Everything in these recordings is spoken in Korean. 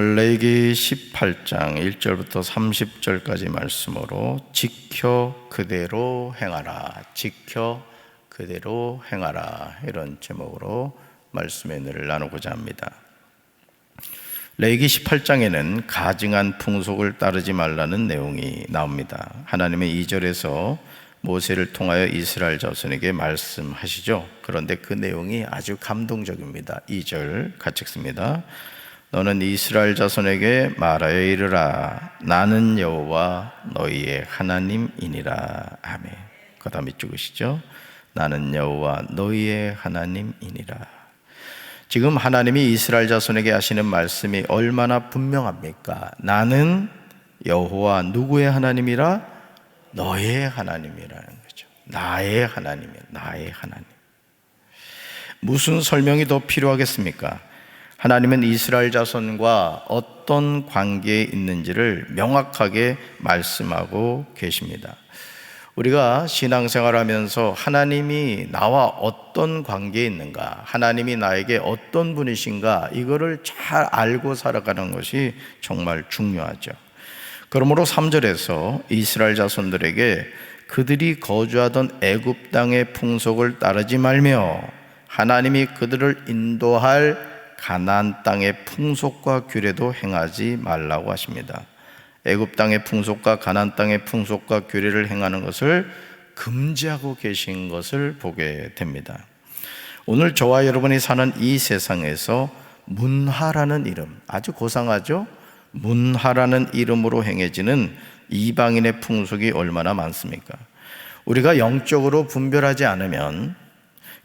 레위기 18장 1절부터 30절까지 말씀으로 지켜 그대로 행하라, 지켜 그대로 행하라, 이런 제목으로 말씀의 은혜를 나누고자 합니다. 레위기 18장에는 가증한 풍속을 따르지 말라는 내용이 나옵니다. 하나님의 2절에서 모세를 통하여 이스라엘 자손에게 말씀하시죠. 그런데 그 내용이 아주 감동적입니다. 2절 같이 읽습니다. 너는 이스라엘 자손에게 말하여 이르라, 나는 여호와 너희의 하나님이니라. 아멘. 그 다음에 찍으시죠. 나는 여호와 너희의 하나님이니라. 지금 하나님이 이스라엘 자손에게 하시는 말씀이 얼마나 분명합니까? 나는 여호와 누구의 하나님이라? 너의 하나님이라는 거죠. 나의 하나님이야. 나의 하나님. 무슨 설명이 더 필요하겠습니까? 하나님은 이스라엘 자손과 어떤 관계에 있는지를 명확하게 말씀하고 계십니다. 우리가 신앙생활하면서 하나님이 나와 어떤 관계에 있는가, 하나님이 나에게 어떤 분이신가, 이거를 잘 알고 살아가는 것이 정말 중요하죠. 그러므로 3절에서 이스라엘 자손들에게 그들이 거주하던 애굽 땅의 풍속을 따르지 말며 하나님이 그들을 인도할 가나안 땅의 풍속과 규례도 행하지 말라고 하십니다. 애굽 땅의 풍속과 가나안 땅의 풍속과 규례를 행하는 것을 금지하고 계신 것을 보게 됩니다. 오늘 저와 여러분이 사는 이 세상에서 문화라는 이름, 아주 고상하죠? 문화라는 이름으로 행해지는 이방인의 풍속이 얼마나 많습니까? 우리가 영적으로 분별하지 않으면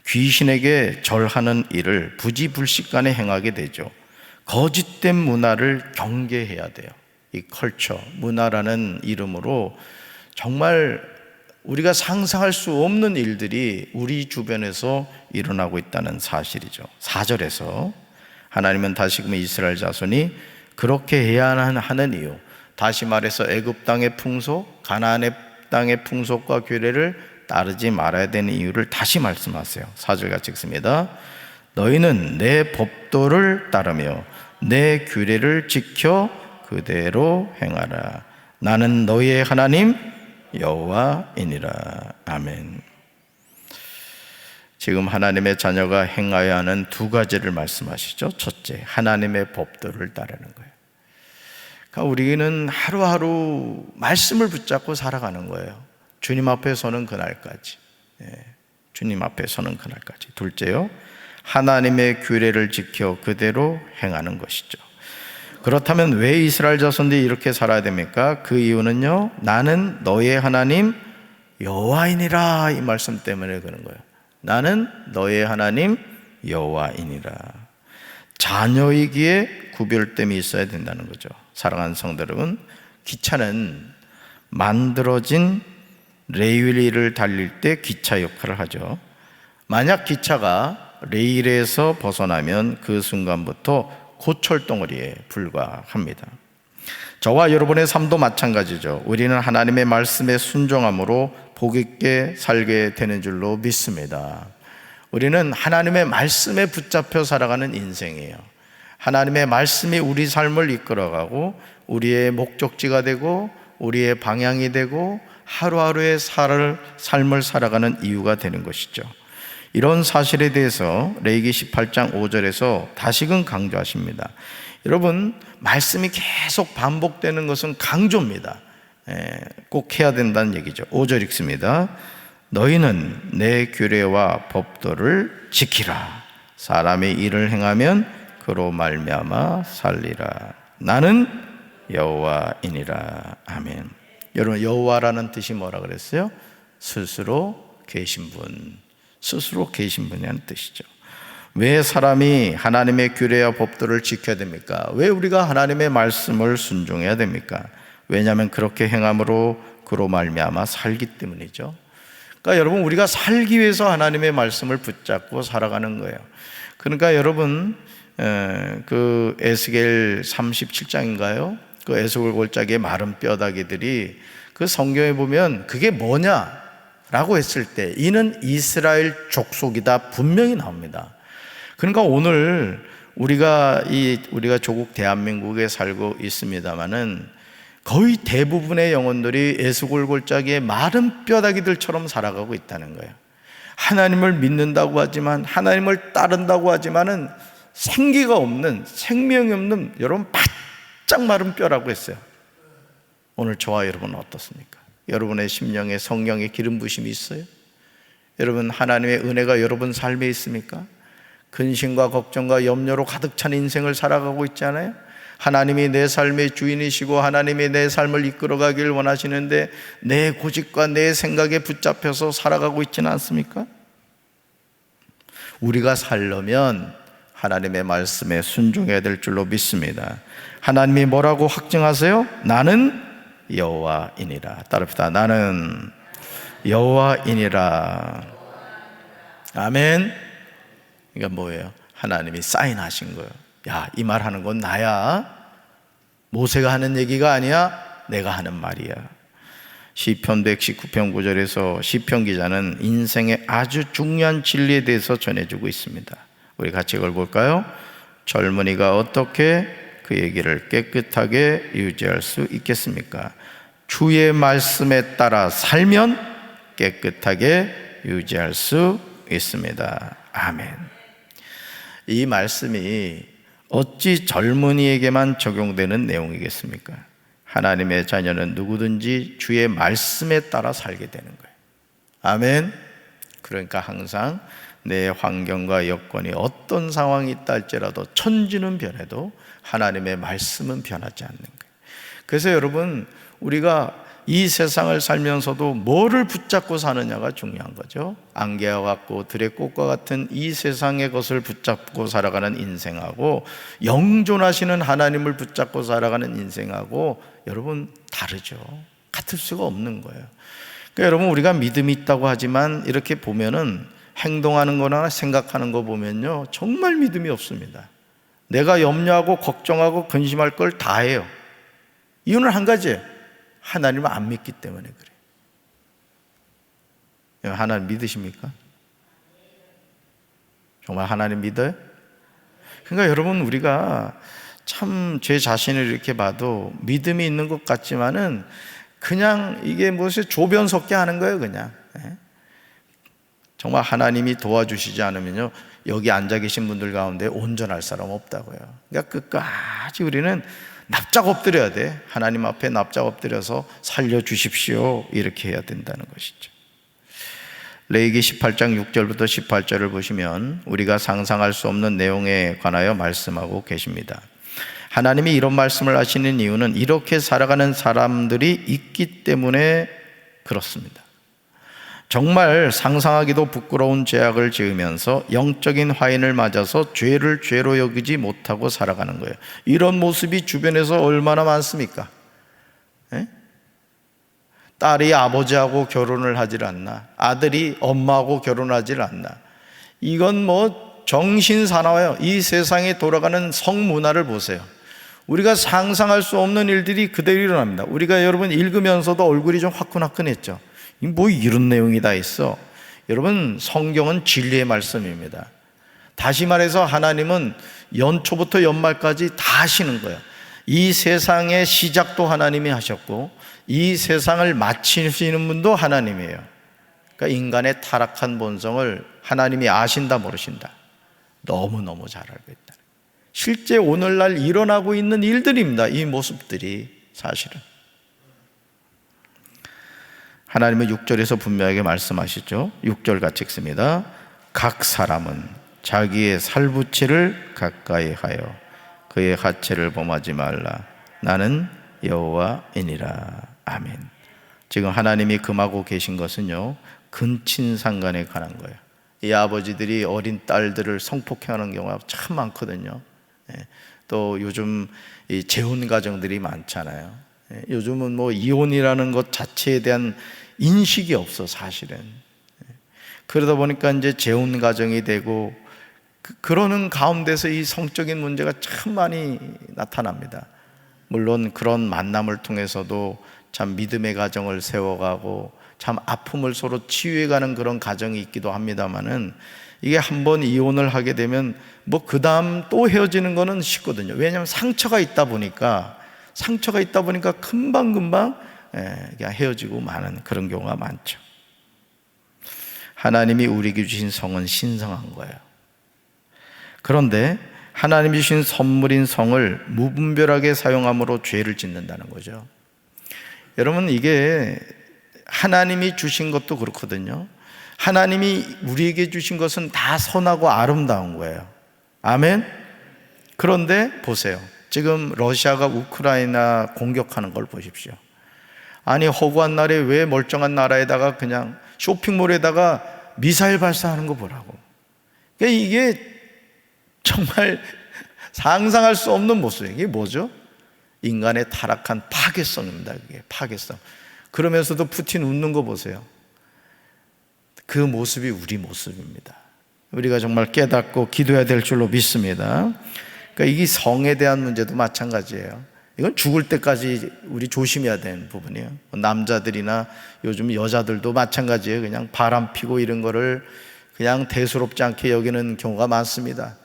귀신에게 절하는 일을 부지불식간에 행하게 되죠. 거짓된 문화를 경계해야 돼요. 이 컬처, 문화라는 이름으로 정말 우리가 상상할 수 없는 일들이 우리 주변에서 일어나고 있다는 사실이죠. 4절에서 하나님은 다시금 이스라엘 자손이 그렇게 해야 하는 이유, 다시 말해서 애굽 땅의 풍속, 가나안의 땅의 풍속과 규례를 따르지 말아야 되는 이유를 다시 말씀하세요. 4절 같이 읽습니다. 너희는 내 법도를 따르며 내 규례를 지켜 그대로 행하라. 나는 너희의 하나님 여호와이니라. 아멘. 지금 하나님의 자녀가 행하여야 하는 두 가지를 말씀하시죠. 첫째, 하나님의 법도를 따르는 거예요. 그러니까 우리는 하루하루 말씀을 붙잡고 살아가는 거예요. 주님 앞에 서는 그날까지. 주님 앞에 서는 그날까지. 둘째요, 하나님의 규례를 지켜 그대로 행하는 것이죠. 그렇다면 왜 이스라엘 자손들이 이렇게 살아야 됩니까? 그 이유는요, 나는 너의 하나님 여호와이니라, 이 말씀 때문에 그런 거예요. 나는 너의 하나님 여호와이니라. 자녀이기에 구별됨이 있어야 된다는 거죠. 사랑하는 성도 여러분, 기차는 만들어진 레일을 달릴 때 기차 역할을 하죠. 만약 기차가 레일에서 벗어나면 그 순간부터 고철덩어리에 불과합니다. 저와 여러분의 삶도 마찬가지죠. 우리는 하나님의 말씀에 순종함으로 복 있게 살게 되는 줄로 믿습니다. 우리는 하나님의 말씀에 붙잡혀 살아가는 인생이에요. 하나님의 말씀이 우리 삶을 이끌어가고 우리의 목적지가 되고 우리의 방향이 되고 하루하루의 삶을 살아가는 이유가 되는 것이죠. 이런 사실에 대해서 레위기 18장 5절에서 다시금 강조하십니다. 여러분, 말씀이 계속 반복되는 것은 강조입니다. 꼭 해야 된다는 얘기죠. 5절 읽습니다. 너희는 내 규례와 법도를 지키라. 사람의 일을 행하면 그로 말미암아 살리라. 나는 여호와이니라. 아멘. 여러분, 여호와라는 뜻이 뭐라 그랬어요? 스스로 계신 분, 스스로 계신 분이라는 뜻이죠. 왜 사람이 하나님의 규례와 법도를 지켜야 됩니까? 왜 우리가 하나님의 말씀을 순종해야 됩니까? 왜냐하면 그렇게 행함으로 그로 말미암아 살기 때문이죠. 그러니까 여러분, 우리가 살기 위해서 하나님의 말씀을 붙잡고 살아가는 거예요. 그러니까 여러분, 그 에스겔 37장인가요? 그 에스겔 골짜기의 마른 뼈다귀들이 그 성경에 보면 그게 뭐냐라고 했을 때 이는 이스라엘 족속이다 분명히 나옵니다. 그러니까 오늘 우리가 조국 대한민국에 살고 있습니다마는 거의 대부분의 영혼들이 애수골골짜기의 마른 뼈다귀들처럼 살아가고 있다는 거예요. 하나님을 믿는다고 하지만, 하나님을 따른다고 하지만은 생기가 없는, 생명이 없는, 여러분 바짝 마른 뼈라고 했어요. 오늘 저와 여러분은 어떻습니까? 여러분의 심령에 성령의 기름 부심이 있어요? 여러분 하나님의 은혜가 여러분 삶에 있습니까? 근심과 걱정과 염려로 가득 찬 인생을 살아가고 있잖아요. 하나님이 내 삶의 주인이시고 하나님이 내 삶을 이끌어가길 원하시는데 내 고집과 내 생각에 붙잡혀서 살아가고 있지는 않습니까? 우리가 살려면 하나님의 말씀에 순종해야 될 줄로 믿습니다. 하나님이 뭐라고 확증하세요? 나는 여호와이니라. 따릅시다. 나는 여호와이니라. 아멘. 그러니까 뭐예요? 하나님이 사인하신 거예요. 야, 이 말 하는 건 나야. 모세가 하는 얘기가 아니야. 내가 하는 말이야. 시편 119편 9절에서 시편 기자는 인생의 아주 중요한 진리에 대해서 전해주고 있습니다. 우리 같이 이걸 볼까요? 젊은이가 어떻게 그 얘기를 깨끗하게 유지할 수 있겠습니까? 주의 말씀에 따라 살면 깨끗하게 유지할 수 있습니다. 아멘. 이 말씀이 어찌 젊은이에게만 적용되는 내용이겠습니까? 하나님의 자녀는 누구든지 주의 말씀에 따라 살게 되는 거예요. 아멘. 그러니까 항상 내 환경과 여건이 어떤 상황이 있다 할지라도 천지는 변해도 하나님의 말씀은 변하지 않는 거예요. 그래서 여러분, 우리가 이 세상을 살면서도 뭐를 붙잡고 사느냐가 중요한 거죠. 안개와 같고 들의 꽃과 같은 이 세상의 것을 붙잡고 살아가는 인생하고 영존하시는 하나님을 붙잡고 살아가는 인생하고 여러분 다르죠. 같을 수가 없는 거예요. 그러니까 여러분, 우리가 믿음이 있다고 하지만 이렇게 보면은 행동하는 거나 생각하는 거 보면요 정말 믿음이 없습니다. 내가 염려하고 걱정하고 근심할 걸 다 해요. 이유는 한 가지예요. 하나님을 안 믿기 때문에 그래요. 하나님 믿으십니까? 정말 하나님 믿어요? 그러니까 여러분, 우리가 참 제 자신을 이렇게 봐도 믿음이 있는 것 같지만은 그냥 이게 무엇이 조변 섞게 하는 거예요. 그냥 정말 하나님이 도와주시지 않으면요 여기 앉아 계신 분들 가운데 온전할 사람 없다고요. 그러니까 끝까지 우리는 납작 엎드려야 돼. 하나님 앞에 납작 엎드려서 살려주십시오 이렇게 해야 된다는 것이죠. 레위기 18장 6절부터 18절을 보시면 우리가 상상할 수 없는 내용에 관하여 말씀하고 계십니다. 하나님이 이런 말씀을 하시는 이유는 이렇게 살아가는 사람들이 있기 때문에 그렇습니다. 정말 상상하기도 부끄러운 죄악을 지으면서 영적인 화인을 맞아서 죄를 죄로 여기지 못하고 살아가는 거예요. 이런 모습이 주변에서 얼마나 많습니까? 딸이 아버지하고 결혼을 하질 않나, 아들이 엄마하고 결혼하질 않나. 이건 뭐 정신사나워요. 이 세상에 돌아가는 성문화를 보세요. 우리가 상상할 수 없는 일들이 그대로 일어납니다. 우리가 여러분 읽으면서도 얼굴이 좀 화끈화끈했죠. 뭐 이런 내용이 다 있어. 여러분, 성경은 진리의 말씀입니다. 다시 말해서 하나님은 연초부터 연말까지 다 하시는 거예요. 이 세상의 시작도 하나님이 하셨고 이 세상을 마치시는 분도 하나님이에요. 그러니까 인간의 타락한 본성을 하나님이 아신다 모르신다? 너무너무 잘 알고 있다. 실제 오늘날 일어나고 있는 일들입니다. 이 모습들이 사실은. 하나님은 6절에서 분명하게 말씀하시죠. 6절 같이 읽습니다. 각 사람은 자기의 살부치를 가까이 하여 그의 하체를 범하지 말라. 나는 여호와이니라. 아멘. 지금 하나님이 금하고 계신 것은요 근친상간에 관한 거예요. 이 아버지들이 어린 딸들을 성폭행하는 경우가 참 많거든요. 또 요즘 이 재혼 가정들이 많잖아요. 요즘은 뭐 이혼이라는 것 자체에 대한 인식이 없어 사실은. 그러다 보니까 이제 재혼 가정이 되고 그러는 가운데서 이 성적인 문제가 참 많이 나타납니다. 물론 그런 만남을 통해서도 참 믿음의 가정을 세워가고 참 아픔을 서로 치유해가는 그런 가정이 있기도 합니다만은, 이게 한번 이혼을 하게 되면 뭐 그 다음 또 헤어지는 거는 쉽거든요. 왜냐하면 상처가 있다 보니까 금방금방 그냥 헤어지고 마는 그런 경우가 많죠. 하나님이 우리에게 주신 성은 신성한 거예요. 그런데 하나님이 주신 선물인 성을 무분별하게 사용함으로 죄를 짓는다는 거죠. 여러분, 이게 하나님이 주신 것도 그렇거든요. 하나님이 우리에게 주신 것은 다 선하고 아름다운 거예요. 아멘? 그런데 보세요. 지금 러시아가 우크라이나 공격하는 걸 보십시오. 아니, 허구한 날에 왜 멀쩡한 나라에다가 그냥 쇼핑몰에다가 미사일 발사하는 거 보라고. 그러니까 이게 정말 상상할 수 없는 모습이에요. 이게 뭐죠? 인간의 타락한 파괴성입니다. 그게 파괴성. 그러면서도 푸틴 웃는 거 보세요. 그 모습이 우리 모습입니다. 우리가 정말 깨닫고 기도해야 될 줄로 믿습니다. 그러니까 이 성에 대한 문제도 마찬가지예요. 이건 죽을 때까지 우리 조심해야 되는 부분이에요. 남자들이나 요즘 여자들도 마찬가지예요. 그냥 바람 피고 이런 거를 그냥 대수롭지 않게 여기는 경우가 많습니다.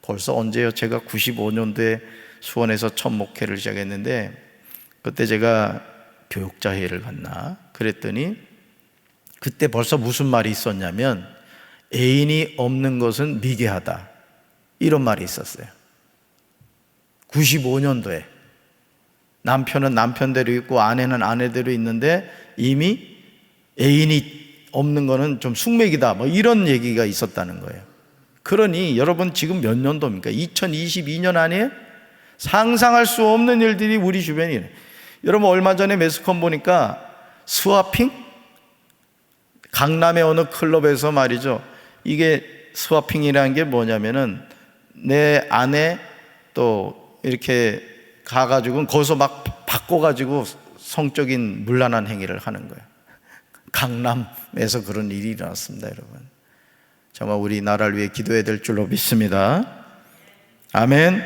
벌써 언제요? 제가 95년도에 수원에서 첫 목회를 시작했는데, 그때 제가 교육자 회의를 갔나? 그랬더니 그때 벌써 무슨 말이 있었냐면, 애인이 없는 것은 미개하다, 이런 말이 있었어요. 95년도에 남편은 남편대로 있고 아내는 아내대로 있는데 이미 애인이 없는 거는 좀 숙맥이다, 뭐 이런 얘기가 있었다는 거예요. 그러니 여러분, 지금 몇 년도입니까? 2022년 아니에요? 상상할 수 없는 일들이 우리 주변에 있어요. 여러분, 얼마 전에 매스컴 보니까 스와핑? 강남의 어느 클럽에서 말이죠, 이게 스와핑이라는 게 뭐냐면은 내 아내 또 이렇게 가가지고 거기서 막 바꿔가지고 성적인 문란한 행위를 하는 거예요. 강남에서 그런 일이 일어났습니다. 여러분, 정말 우리나라를 위해 기도해야 될 줄로 믿습니다. 아멘.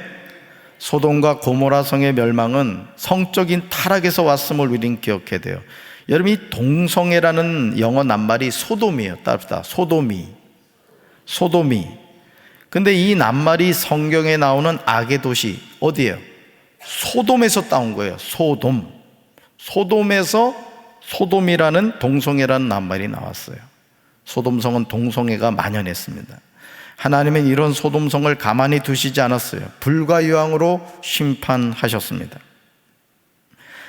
소돔과 고모라 성의 멸망은 성적인 타락에서 왔음을 우리는 기억해야 돼요. 여러분, 이 동성애라는 영어 낱말이 소돔이에요. 따릅니다. 소돔이. 근데 이 낱말이 성경에 나오는 악의 도시 어디예요? 소돔에서 따온 거예요. 소돔에서 소돔이라는 동성애라는 낱말이 나왔어요. 소돔성은 동성애가 만연했습니다. 하나님은 이런 소돔성을 가만히 두시지 않았어요. 불과 유황으로 심판하셨습니다.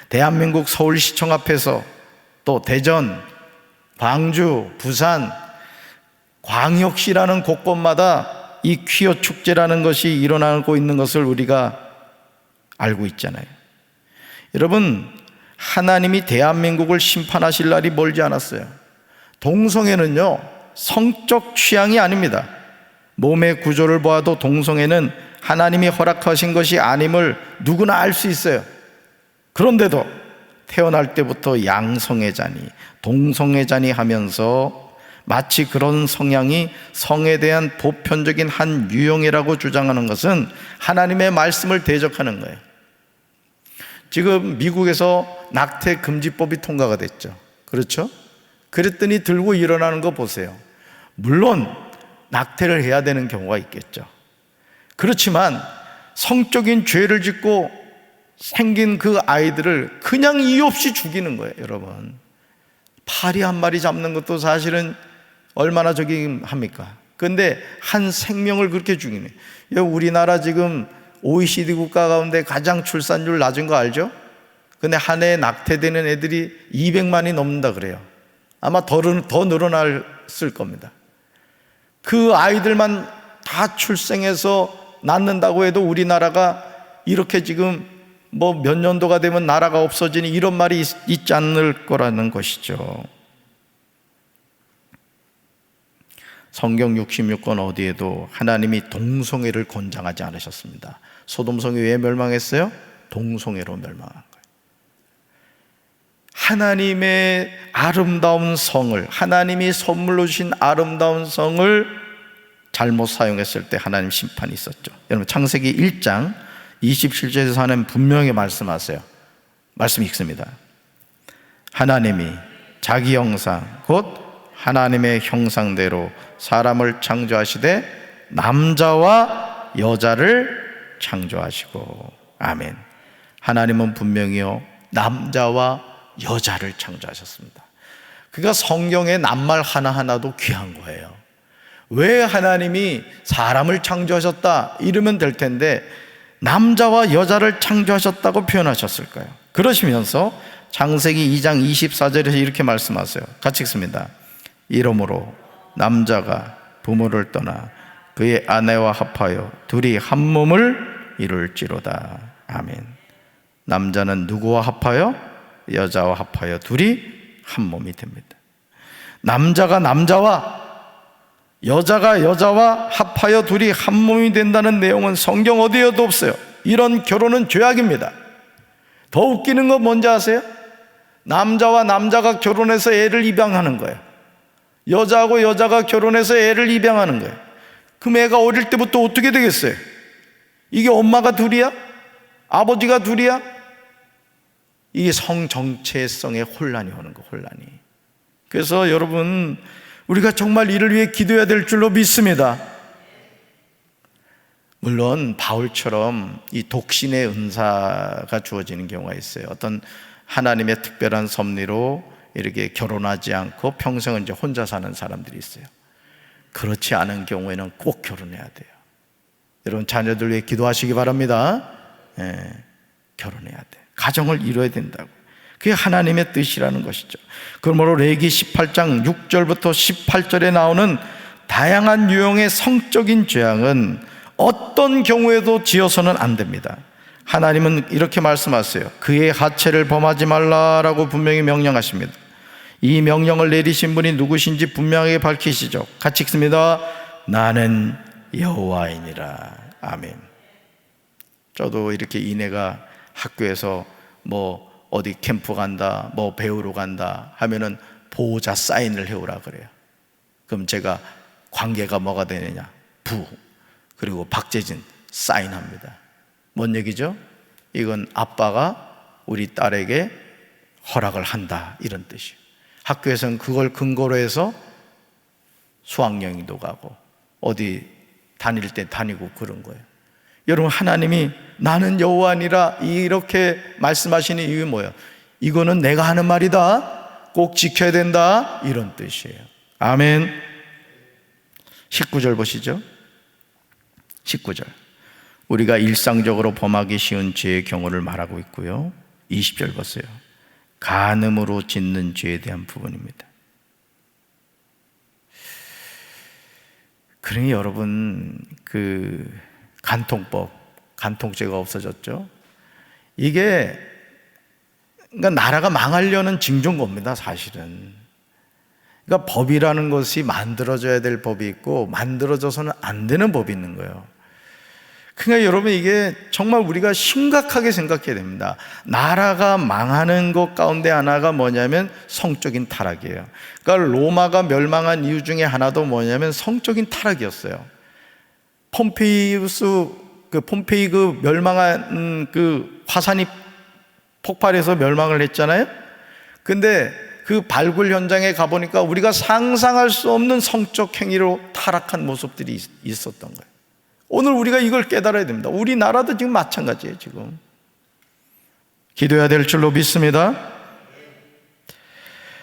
대한민국 서울시청 앞에서, 또 대전, 광주, 부산, 광역시라는 곳곳마다 이 퀴어 축제라는 것이 일어나고 있는 것을 우리가 알고 있잖아요. 여러분, 하나님이 대한민국을 심판하실 날이 멀지 않았어요. 동성애는요, 성적 취향이 아닙니다. 몸의 구조를 보아도 동성애는 하나님이 허락하신 것이 아님을 누구나 알 수 있어요. 그런데도 태어날 때부터 양성애자니 동성애자니 하면서 마치 그런 성향이 성에 대한 보편적인 한 유형이라고 주장하는 것은 하나님의 말씀을 대적하는 거예요. 지금 미국에서 낙태 금지법이 통과가 됐죠. 그렇죠? 그랬더니 들고 일어나는 거 보세요. 물론 낙태를 해야 되는 경우가 있겠죠. 그렇지만 성적인 죄를 짓고 생긴 그 아이들을 그냥 이유 없이 죽이는 거예요. 여러분, 파리 한 마리 잡는 것도 사실은 얼마나 저기 합니까? 그런데 한 생명을 그렇게 죽이네. 우리나라 지금 OECD 국가 가운데 가장 출산율 낮은 거 알죠? 근데 한 해에 낙태되는 애들이 200만이 넘는다 그래요. 아마 더 늘어났을 겁니다. 그 아이들만 다 출생해서 낳는다고 해도 우리나라가 이렇게 지금 뭐 몇 년도가 되면 나라가 없어지니 이런 말이 있지 않을 거라는 것이죠. 성경 66권 어디에도 하나님이 동성애를 권장하지 않으셨습니다. 소돔성이 왜 멸망했어요? 동성애로 멸망한 거예요. 하나님의 아름다운 성을, 하나님이 선물로 주신 아름다운 성을 잘못 사용했을 때 하나님 심판이 있었죠. 여러분, 창세기 1장 27절에서 하나님 분명히 말씀하세요. 말씀 읽습니다. 하나님이 자기 형상 곧 하나님의 형상대로 사람을 창조하시되 남자와 여자를 창조하시고. 아멘. 하나님은 분명히요 남자와 여자를 창조하셨습니다. 그러니까 성경의 낱말 하나하나도 귀한 거예요. 왜 하나님이 사람을 창조하셨다 이러면 될 텐데 남자와 여자를 창조하셨다고 표현하셨을까요? 그러시면서 창세기 2장 24절에서 이렇게 말씀하세요. 같이 읽습니다. 이러므로 남자가 부모를 떠나 그의 아내와 합하여 둘이 한 몸을 이룰지로다. 아멘. 남자는 누구와 합하여? 여자와 합하여 둘이 한 몸이 됩니다. 남자가 남자와 여자가 여자와 합하여 둘이 한 몸이 된다는 내용은 성경 어디에도 없어요. 이런 결혼은 죄악입니다. 더 웃기는 건 뭔지 아세요? 남자와 남자가 결혼해서 애를 입양하는 거예요. 여자하고 여자가 결혼해서 애를 입양하는 거예요. 그럼 애가 어릴 때부터 어떻게 되겠어요? 이게 엄마가 둘이야? 아버지가 둘이야? 이게 성정체성의 혼란이 오는 거, 혼란이. 그래서 여러분, 우리가 정말 이를 위해 기도해야 될 줄로 믿습니다. 물론 바울처럼 이 독신의 은사가 주어지는 경우가 있어요. 어떤 하나님의 특별한 섭리로 이렇게 결혼하지 않고 평생을 이제 혼자 사는 사람들이 있어요. 그렇지 않은 경우에는 꼭 결혼해야 돼요. 여러분 자녀들 위해 기도하시기 바랍니다. 결혼해야 돼. 가정을 이루어야 된다고. 그게 하나님의 뜻이라는 것이죠. 그러므로 레위기 18장 6절부터 18절에 나오는 다양한 유형의 성적인 죄악은 어떤 경우에도 지어서는 안 됩니다. 하나님은 이렇게 말씀하세요. 그의 하체를 범하지 말라라고 분명히 명령하십니다. 이 명령을 내리신 분이 누구신지 분명하게 밝히시죠. 같이 읽습니다. 나는 여호와이니라. 아멘. 저도 이렇게 이내가 학교에서 뭐 어디 캠프 간다, 뭐 배우러 간다 하면은 보호자 사인을 해오라 그래요. 그럼 제가 관계가 뭐가 되느냐? 부. 그리고 박재진 사인합니다. 뭔 얘기죠? 이건 아빠가 우리 딸에게 허락을 한다 이런 뜻이에요. 학교에서는 그걸 근거로 해서 수학여행도 가고 어디 다닐 때 다니고 그런 거예요. 여러분 하나님이 나는 여호와니라 이렇게 말씀하시는 이유는 뭐예요? 이거는 내가 하는 말이다, 꼭 지켜야 된다 이런 뜻이에요. 아멘. 19절 보시죠. 19절 우리가 일상적으로 범하기 쉬운 죄의 경우를 말하고 있고요. 20절 보세요. 간음으로 짓는 죄에 대한 부분입니다. 그러니 여러분 그 간통법, 간통죄가 없어졌죠. 이게 그러니까 나라가 망하려는 징조인 사실은. 그러니까 법이라는 것이 만들어져야 될 법이 있고 만들어져서는 안 되는 법이 있는 거예요. 그러니까 여러분 이게 정말 우리가 심각하게 생각해야 됩니다. 나라가 망하는 것 가운데 하나가 뭐냐면 성적인 타락이에요. 그러니까 로마가 멸망한 이유 중에 하나도 뭐냐면 성적인 타락이었어요. 폼페이 그 멸망한 그 화산이 폭발해서 멸망을 했잖아요. 근데 그 발굴 현장에 가보니까 우리가 상상할 수 없는 성적 행위로 타락한 모습들이 있었던 거예요. 오늘 우리가 이걸 깨달아야 됩니다. 우리나라도 지금 마찬가지예요. 지금 기도해야 될 줄로 믿습니다.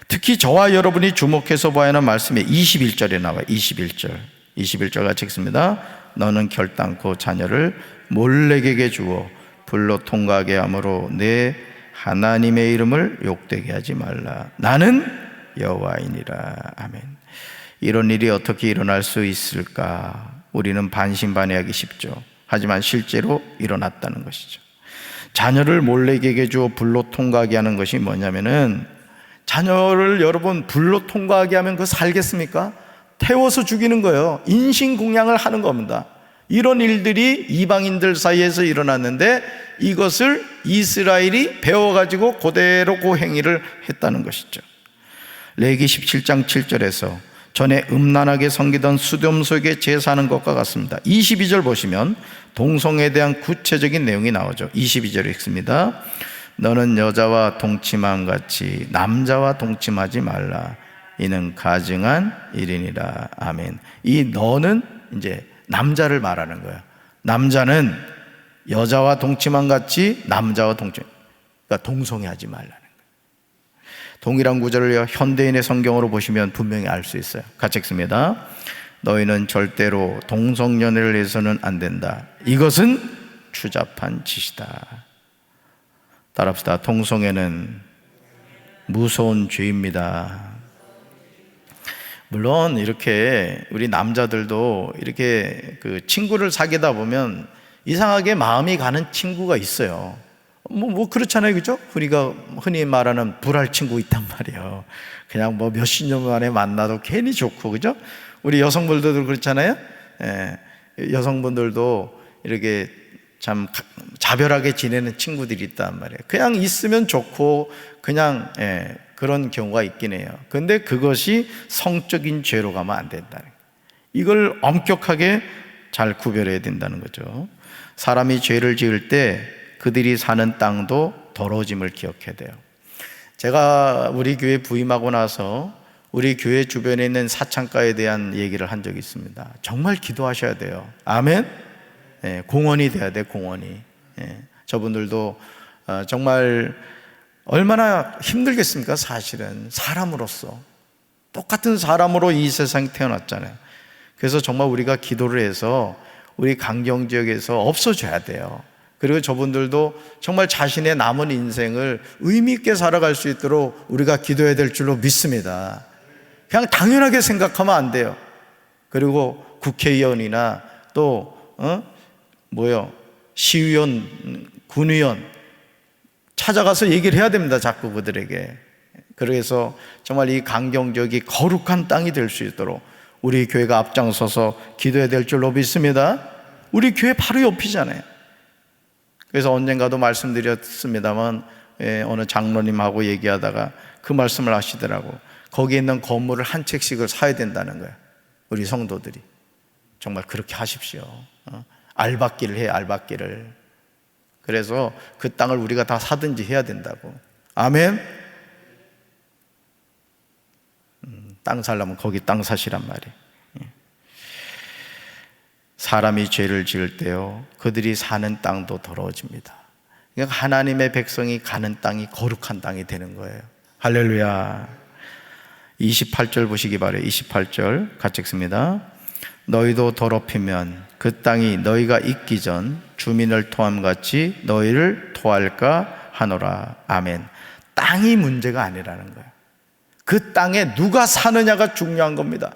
특히 저와 여러분이 주목해서 봐야 하는 말씀이 21절에 나와요. 21절 같이 읽습니다. 너는 결단코 자녀를 몰렉에게 주어 불로 통과하게 함으로 내 하나님의 이름을 욕되게 하지 말라. 나는 여호와이니라. 아멘. 이런 일이 어떻게 일어날 수 있을까? 우리는 반신반의하기 쉽죠. 하지만 실제로 일어났다는 것이죠. 자녀를 몰렉에게 주어 불로 통과하게 하는 것이 뭐냐면은 자녀를 여러분 불로 통과하게 하면 그거 살겠습니까? 태워서 죽이는 거예요. 인신공양을 하는 겁니다. 이런 일들이 이방인들 사이에서 일어났는데 이것을 이스라엘이 배워가지고 그대로 그 행위를 했다는 것이죠. 레위기 17장 7절에서 전에 음란하게 섬기던 수dom속에 제사하는 것과 같습니다. 22절 보시면 동성애에 대한 구체적인 내용이 나오죠. 22절에 읽습니다. 너는 여자와 동침함 같이 남자와 동침하지 말라. 이는 가증한 일이니라. 아멘. 이 너는 이제 남자를 말하는 거야. 남자는 여자와 동침함 같이 남자와 동침, 그러니까 동성애하지 말라는 거예요. 동일한 구절을 현대인의 성경으로 보시면 분명히 알 수 있어요. 같이 읽습니다. 너희는 절대로 동성연애를 해서는 안 된다. 이것은 추잡한 짓이다. 따라합시다. 동성애는 무서운 죄입니다. 물론 이렇게 우리 남자들도 이렇게 그 친구를 사귀다 보면 이상하게 마음이 가는 친구가 있어요. 뭐 그렇잖아요, 그죠? 우리가 흔히 말하는 불알 친구 있단 말이에요. 그냥 뭐 몇십 년 만에 만나도 괜히 좋고, 그죠? 우리 여성분들도 그렇잖아요. 여성분들도 이렇게 참 자별하게 지내는 친구들이 있단 말이에요. 그냥 있으면 좋고 그냥 그런 경우가 있긴 해요. 근데 그것이 성적인 죄로 가면 안 된다는 거예요. 이걸 엄격하게 잘 구별해야 된다는 거죠. 사람이 죄를 지을 때 그들이 사는 땅도 더러워짐을 기억해야 돼요. 제가 우리 교회 부임하고 나서 우리 교회 주변에 있는 사창가에 대한 얘기를 한 적이 있습니다. 정말 기도하셔야 돼요. 아멘? 공원이 돼야 돼, 공원이. 저분들도 정말 얼마나 힘들겠습니까? 사실은 사람으로서 똑같은 사람으로 이 세상에 태어났잖아요. 그래서 정말 우리가 기도를 해서 우리 강경 지역에서 없어져야 돼요. 그리고 저분들도 정말 자신의 남은 인생을 의미 있게 살아갈 수 있도록 우리가 기도해야 될 줄로 믿습니다. 그냥 당연하게 생각하면 안 돼요. 그리고 국회의원이나 또 시의원, 군의원 찾아가서 얘기를 해야 됩니다. 자꾸 그들에게. 그래서 정말 이 강경 지역이 거룩한 땅이 될 수 있도록 우리 교회가 앞장서서 기도해야 될 줄로 믿습니다. 우리 교회 바로 옆이잖아요. 그래서 언젠가도 말씀드렸습니다만 어느 장로님하고 얘기하다가 그 말씀을 하시더라고. 거기에 있는 건물을 한 채씩을 사야 된다는 거예요. 우리 성도들이. 정말 그렇게 하십시오. 알박기를 해, 알박기를. 그래서 그 땅을 우리가 다 사든지 해야 된다고. 아멘. 땅 살려면 거기 땅 사시란 말이에요. 사람이 죄를 지을 때요, 그들이 사는 땅도 더러워집니다. 그러니까 하나님의 백성이 가는 땅이 거룩한 땅이 되는 거예요. 할렐루야. 28절 보시기 바라요. 28절 같이 읽습니다. 너희도 더럽히면 그 땅이 너희가 있기 전 주민을 토함같이 너희를 토할까 하노라. 아멘. 땅이 문제가 아니라는 거예요. 그 땅에 누가 사느냐가 중요한 겁니다.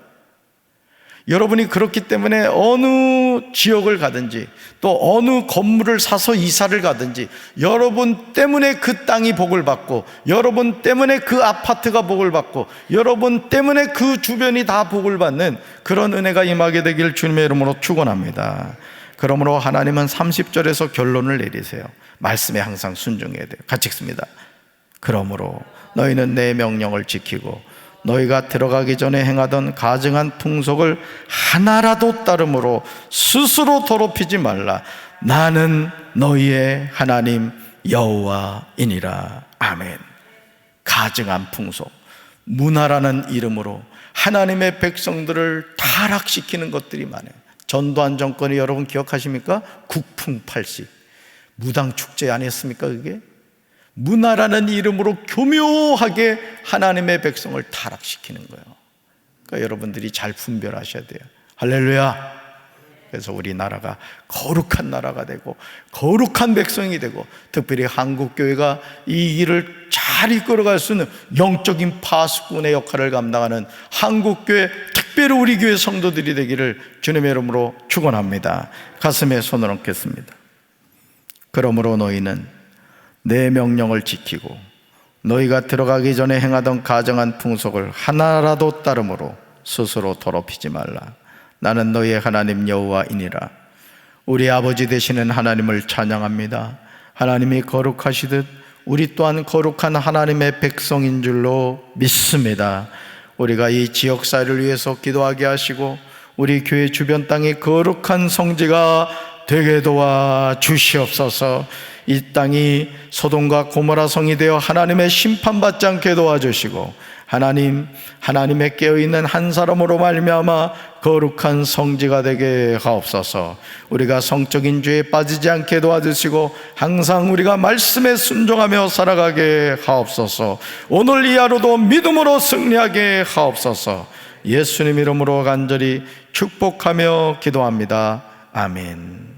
여러분이 그렇기 때문에 어느 지역을 가든지 또 어느 건물을 사서 이사를 가든지 여러분 때문에 그 땅이 복을 받고 여러분 때문에 그 아파트가 복을 받고 여러분 때문에 그 주변이 다 복을 받는 그런 은혜가 임하게 되길 주님의 이름으로 축원합니다. 그러므로 하나님은 30절에서 결론을 내리세요. 말씀에 항상 순종해야 돼요. 같이 읽습니다. 그러므로 너희는 내 명령을 지키고 너희가 들어가기 전에 행하던 가증한 풍속을 하나라도 따름으로 스스로 더럽히지 말라. 나는 너희의 하나님 여호와이니라. 아멘. 가증한 풍속, 문화라는 이름으로 하나님의 백성들을 타락시키는 것들이 많아요. 전두환 정권이 여러분 기억하십니까? 국풍팔시 무당 축제 아니었습니까? 그게 문화라는 이름으로 교묘하게 하나님의 백성을 타락시키는 거예요. 그러니까 여러분들이 잘 분별하셔야 돼요. 할렐루야. 그래서 우리나라가 거룩한 나라가 되고 거룩한 백성이 되고 특별히 한국교회가 이 일을 잘 이끌어갈 수 있는 영적인 파수꾼의 역할을 감당하는 한국교회, 특별히 우리 교회 성도들이 되기를 주님의 이름으로 축원합니다. 가슴에 손을 얹겠습니다. 그러므로 너희는 내 명령을 지키고 너희가 들어가기 전에 행하던 가증한 풍속을 하나라도 따름으로 스스로 더럽히지 말라. 나는 너희의 하나님 여호와이니라. 우리 아버지 되시는 하나님을 찬양합니다. 하나님이 거룩하시듯 우리 또한 거룩한 하나님의 백성인 줄로 믿습니다. 우리가 이 지역사회를 위해서 기도하게 하시고 우리 교회 주변 땅에 거룩한 성지가 되게 도와 주시옵소서. 이 땅이 소돔과 고모라 성이 되어 하나님의 심판받지 않게 도와주시고, 하나님의 깨어있는 한 사람으로 말미암아 거룩한 성지가 되게 하옵소서. 우리가 성적인 죄에 빠지지 않게 도와주시고 항상 우리가 말씀에 순종하며 살아가게 하옵소서. 오늘 이 하루도 믿음으로 승리하게 하옵소서. 예수님 이름으로 간절히 축복하며 기도합니다. 아멘.